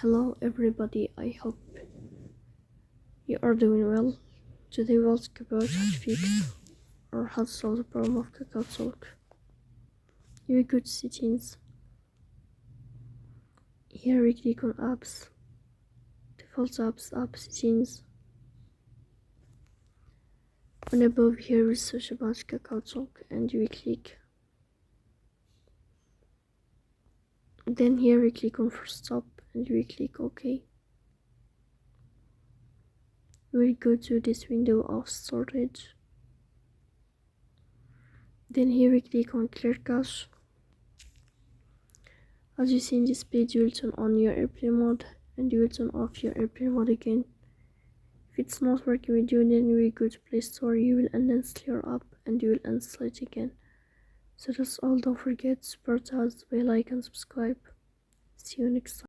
Hello everybody, I hope you are doing well. Today we'll talk about how to fix or how to solve the problem of KakaoTalk. You go to settings. Here we click on apps, default apps, app settings. And above here we search about KakaoTalk and we click. Then here we click on first stop and we click OK. We'll go to this window of storage. Then here we click on clear cache. As you see in this page, you will turn on your airplane mode and you will turn off your airplane mode again. If it's not working with you, then you will go to Play Store, you will uninstall your app and you will install it again. So that's all. Don't forget to support us by like and subscribe. See you next time.